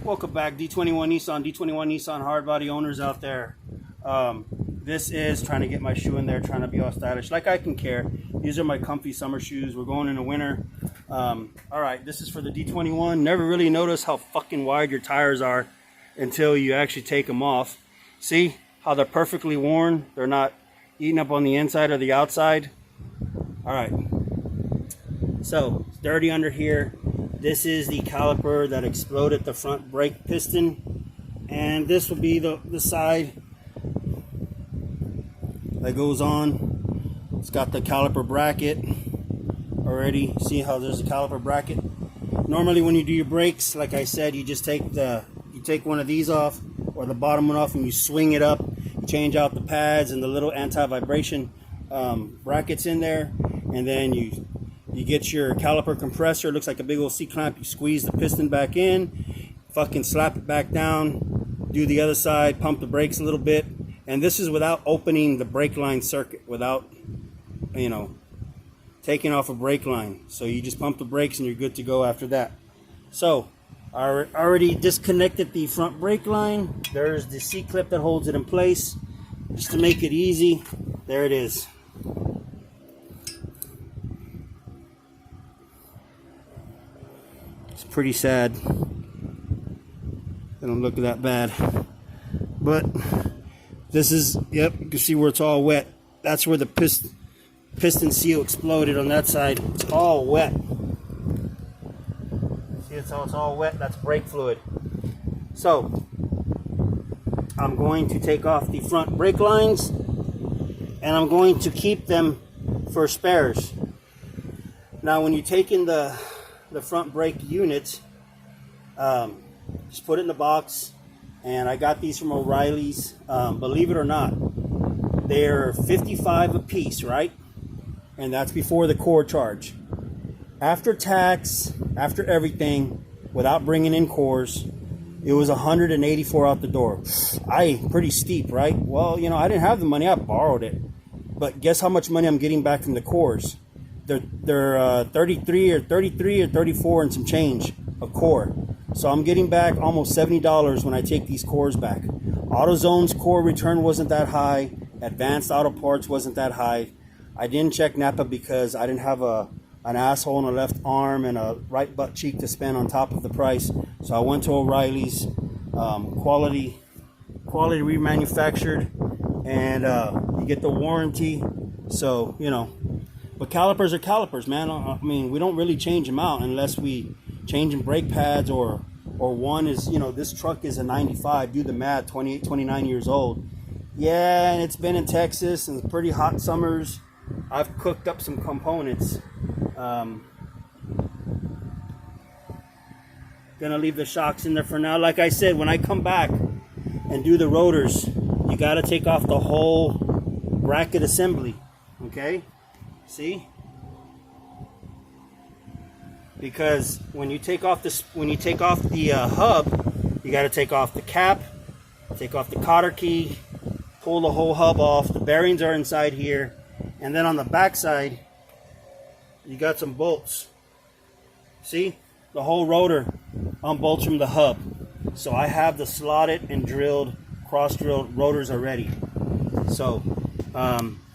Welcome back, D21 Nissan, D21 Nissan hardbody owners out there. This is trying to get my shoe in there, trying to be all stylish, like I can care. These are my comfy summer shoes. We're going into winter. All right, this is for the D21. Never really notice how fucking wide your tires are until you actually take them off. See how they're perfectly worn? They're not eating up on the inside or the outside. All right, so it's dirty under here. This is the caliper that exploded the front brake piston, and this will be the side that goes on. It's got the caliper bracket already. See how there's a caliper bracket? Normally when you do your brakes, like I said, you just take one of these off, or the bottom one off, and you swing it up. You change out the pads and the little anti-vibration brackets in there, and then you get your caliper compressor. It looks like a big old C-clamp. You squeeze the piston back in, fucking slap it back down, do the other side, pump the brakes a little bit. And this is without opening the brake line circuit, without, you know, taking off a brake line. So you just pump the brakes and you're good to go after that. So I already disconnected the front brake line. There's the C-clip that holds it in place. Just to make it easy, there it is. It's pretty sad. They don't look that bad. But this is, yep, you can see where it's all wet. That's where the piston seal exploded on that side. It's all wet. See, it's all wet. That's brake fluid. So I'm going to take off the front brake lines, and I'm going to keep them for spares. Now when you take in the front brake unit, just put it in the box. And I got these from Orilleys. Believe it or not, they're $55 a piece, right? And that's before the core charge. After tax, after everything, without bringing in cores, it was $184 out the door. Pretty steep, right? Well, you know, I didn't have the money. I borrowed it. But guess how much money I'm getting back from the cores? They're 33 or 34 and some change a core. So I'm getting back almost $70 when I take these cores back. AutoZone's core return wasn't that high. Advanced Auto Parts wasn't that high. I didn't check Napa because I didn't have an asshole in a left arm and a right butt cheek to spend on top of the price. So I went to O'Reilly's, quality remanufactured, and you get the warranty. So, you know, but calipers are calipers, man. I mean, we don't really change them out unless we changing brake pads, or one is, you know, this truck is a 95, do the math, 28, 29 years old. Yeah, and it's been in Texas and pretty hot summers. I've cooked up some components. Gonna leave the shocks in there for now. Like I said, when I come back and do the rotors, you gotta take off the whole bracket assembly, okay? See? Because when you take off the hub, you got to take off the cap, take off the cotter key, pull the whole hub off. The bearings are inside here, and then on the back side, you got some bolts. See, the whole rotor unbolts from the hub. So I have the slotted and drilled, cross-drilled rotors already. So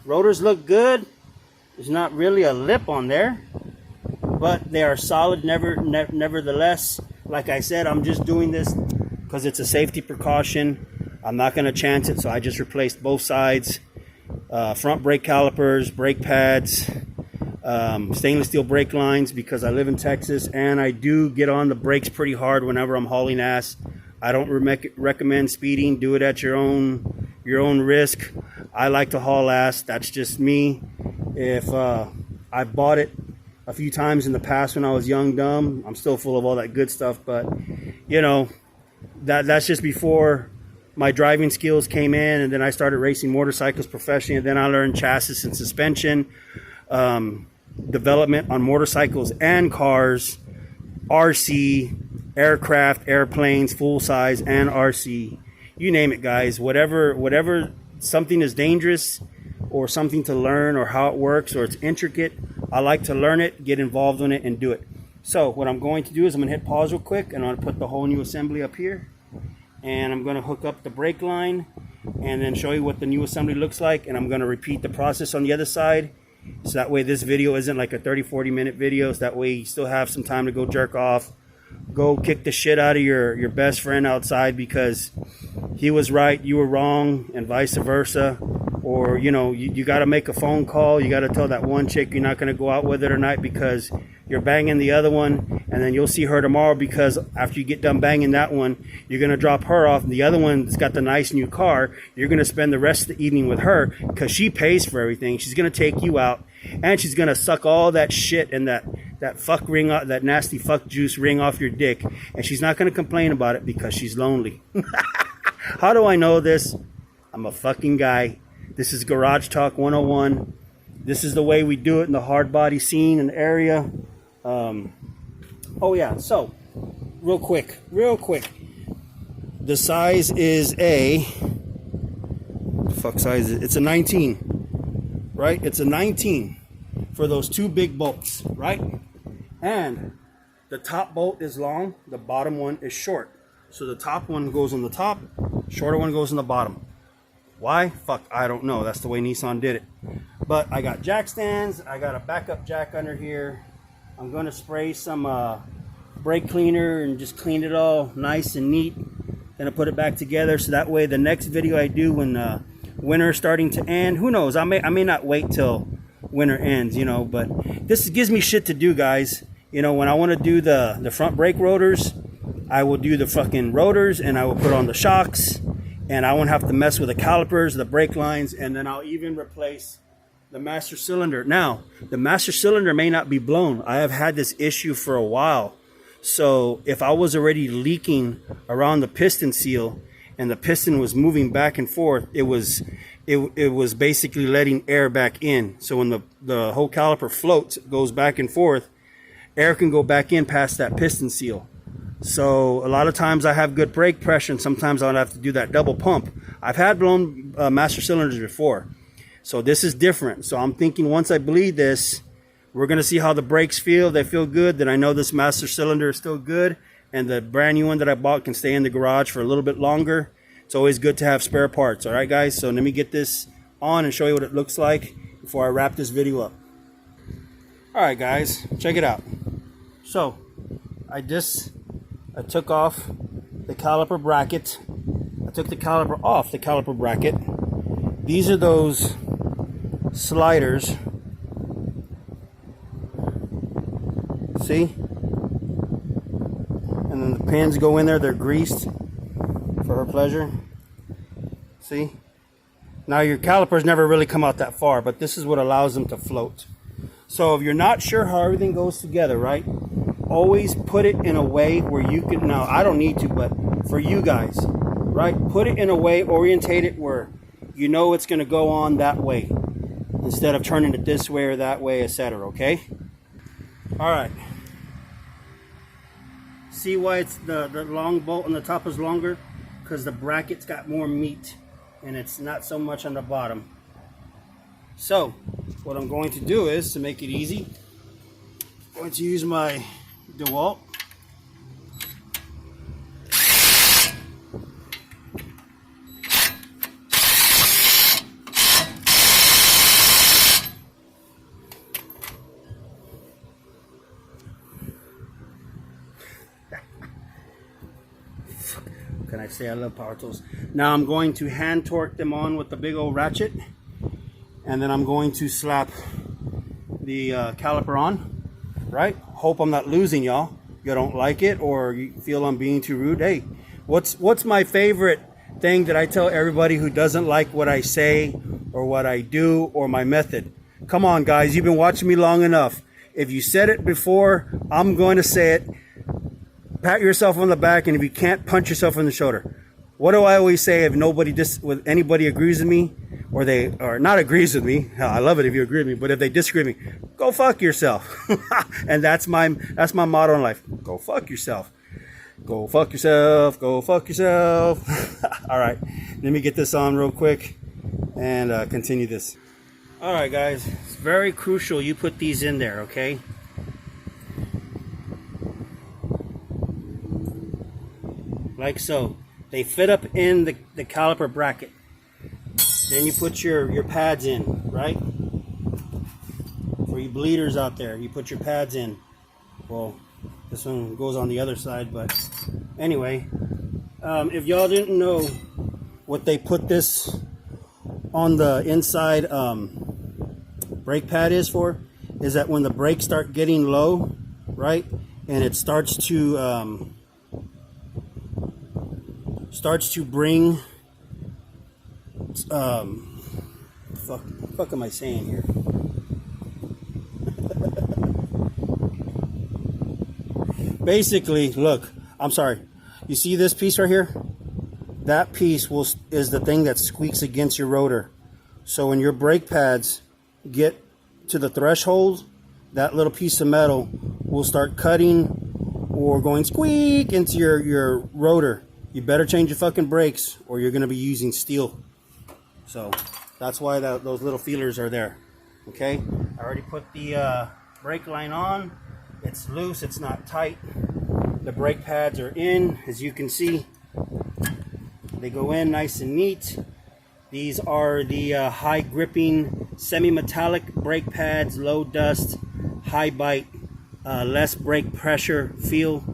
rotors look good. There's not really a lip on there, but they are solid nevertheless. Like I said, I'm just doing this because it's a safety precaution. I'm not going to chance it, so I just replaced both sides. Front brake calipers, brake pads, stainless steel brake lines, because I live in Texas and I do get on the brakes pretty hard whenever I'm hauling ass. I don't recommend speeding. Do it at your own risk. I like to haul ass. That's just me. If I bought it a few times in the past when I was young, dumb. I'm still full of all that good stuff, but you know, that's just before my driving skills came in, and then I started racing motorcycles professionally, and then I learned chassis and suspension, development on motorcycles and cars, RC, aircraft, airplanes, full size and RC. You name it, guys. Whatever something is dangerous or something to learn, or how it works, or it's intricate, I like to learn it, get involved in it, and do it. So what I'm going to do is I'm going to hit pause real quick, and I'm going to put the whole new assembly up here, and I'm going to hook up the brake line and then show you what the new assembly looks like, and I'm going to repeat the process on the other side, so that way this video isn't like a 30-40 minute video, so that way you still have some time to go jerk off, go kick the shit out of your best friend outside because he was right, you were wrong, and vice versa. Or, you know, you got to make a phone call. You got to tell that one chick you're not going to go out with her tonight because you're banging the other one, and then you'll see her tomorrow because after you get done banging that one, you're going to drop her off. And the other one's got the nice new car. You're going to spend the rest of the evening with her because she pays for everything. She's going to take you out, and she's going to suck all that shit and that fuck ring, that nasty fuck juice ring off your dick, and she's not going to complain about it because she's lonely. How do I know this? I'm a fucking guy. This is Garage Talk 101. This is the way we do it in the hard body scene and area. Oh yeah, so real quick. The size is fuck size is it? It's a 19, right? It's a 19 for those two big bolts, right? And the top bolt is long, the bottom one is short. So the top one goes on the top, shorter one goes on the bottom. Why? Fuck, I don't know. That's the way Nissan did it. But I got jack stands. I got a backup jack under here. I'm going to spray some brake cleaner and just clean it all nice and neat. Gonna put it back together so that way the next video I do when winter is starting to end, who knows? I may not wait till winter ends, you know. But this gives me shit to do, guys. You know, when I want to do the front brake rotors, I will do the fucking rotors and I will put on the shocks. And I won't have to mess with the calipers, the brake lines, and then I'll even replace the master cylinder. Now, the master cylinder may not be blown. I have had this issue for a while. So if I was already leaking around the piston seal and the piston was moving back and forth, it was basically letting air back in. So when the whole caliper floats, goes back and forth, air can go back in past that piston seal. So a lot of times I have good brake pressure, and sometimes I'll have to do that double pump. I've had blown master cylinders before, so this is different. So I'm thinking once I bleed this, we're going to see how the brakes feel. If they feel good, then I know this master cylinder is still good, and the brand new one that I bought can stay in the garage for a little bit longer. It's always good to have spare parts. All right, guys, so let me get this on and show you what it looks like before I wrap this video up. All right, guys, check it out. So I took off the caliper bracket. I took the caliper off the caliper bracket. These are those sliders. See? And then the pins go in there. They're greased for her pleasure. See? Now your calipers never really come out that far, but this is what allows them to float. So if you're not sure how everything goes together, right? Always put it in a way where you can, now I don't need to, but for you guys, right? Put it in a way, orientate it where you know it's going to go on that way instead of turning it this way or that way, etc. Okay? All right. See why it's the long bolt on the top is longer? Because the bracket's got more meat and it's not so much on the bottom. So what I'm going to do is, to make it easy, I'm going to use my DeWalt. Can I say I love power tools? Now I'm going to hand torque them on with the big old ratchet, and then I'm going to slap the caliper on, right? Hope I'm not losing y'all. You don't like it or you feel I'm being too rude. Hey, what's my favorite thing that I tell everybody who doesn't like what I say or what I do or my method? Come on, guys, you've been watching me long enough. If you said it before, I'm going to say it. Pat yourself on the back, and if you can't, punch yourself in the shoulder. What do I always say if anybody agrees with me, or not agrees with me? Hell, I love it if you agree with me, but if they disagree with me, go fuck yourself. And that's my motto in life. Go fuck yourself. Go fuck yourself. Go fuck yourself. All right, let me get this on real quick and continue this. All right, guys, it's very crucial you put these in there, okay? like so. They fit up in the caliper bracket. Then you put your pads in, right? For you bleeders out there, you put your pads in. Well, this one goes on the other side, but anyway, if y'all didn't know what they put this on the inside brake pad is for, is that when the brakes start getting low, right, and it starts to bring fuck am I saying here? Basically, look, I'm sorry. You see this piece right here? That piece is the thing that squeaks against your rotor. So when your brake pads get to the threshold, that little piece of metal will start cutting or going squeak into your rotor. You better change your fucking brakes or you're going to be using steel. So that's why those little feelers are there. Okay, I already put the brake line on. It's loose, it's not tight. The brake pads are in, as you can see. They go in nice and neat. These are the high gripping semi-metallic brake pads, low dust, high bite, less brake pressure feel.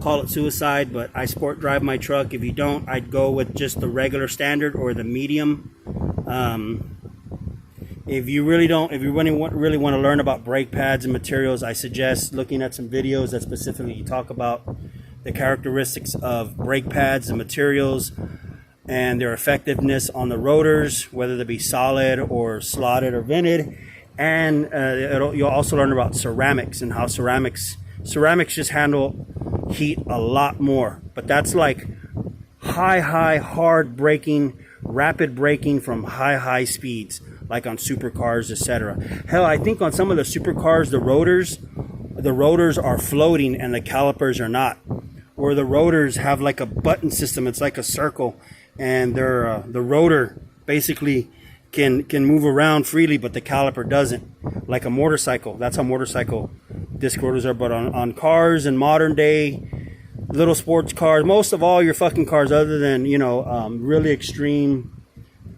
Call it suicide, but I sport drive my truck. If you don't, I'd go with just the regular standard or the medium. If you really want to learn about brake pads and materials, I suggest looking at some videos that specifically talk about the characteristics of brake pads and materials and their effectiveness on the rotors, whether they be solid or slotted or vented. And you'll also learn about ceramics and how ceramics just handle heat a lot more. But that's like high, hard braking, rapid braking from high speeds, like on supercars, etc. Hell, I think on some of the supercars, the rotors are floating and the calipers are not. Or the rotors have like a button system. It's like a circle, and the rotor basically can move around freely, but the caliper doesn't. Like a motorcycle. That's how motorcycle disc rotors are. But on cars and modern day little sports cars, most of all your fucking cars, other than really extreme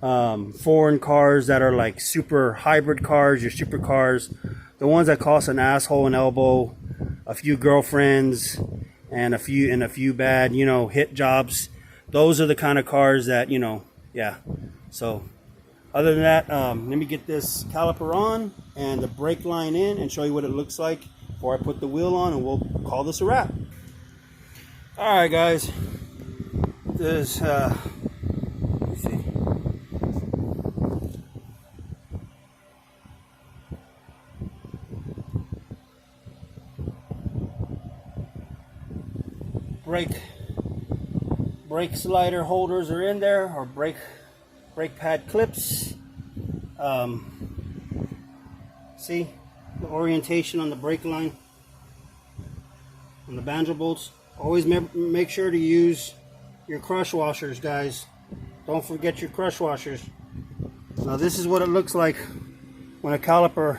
foreign cars that are like super hybrid cars, your supercars, the ones that cost an asshole an elbow, a few girlfriends, and a few bad hit jobs. Those are the kind of cars that yeah. So other than that, let me get this caliper on and the brake line in and show you what it looks like before I put the wheel on, and we'll call this a wrap. All right, guys. This let me see. Brake slider holders are in there, or brake pad clips. See the orientation on the brake line on the banjo bolts. Always make sure to use your crush washers, guys. Don't forget your crush washers. Now this is what it looks like when a caliper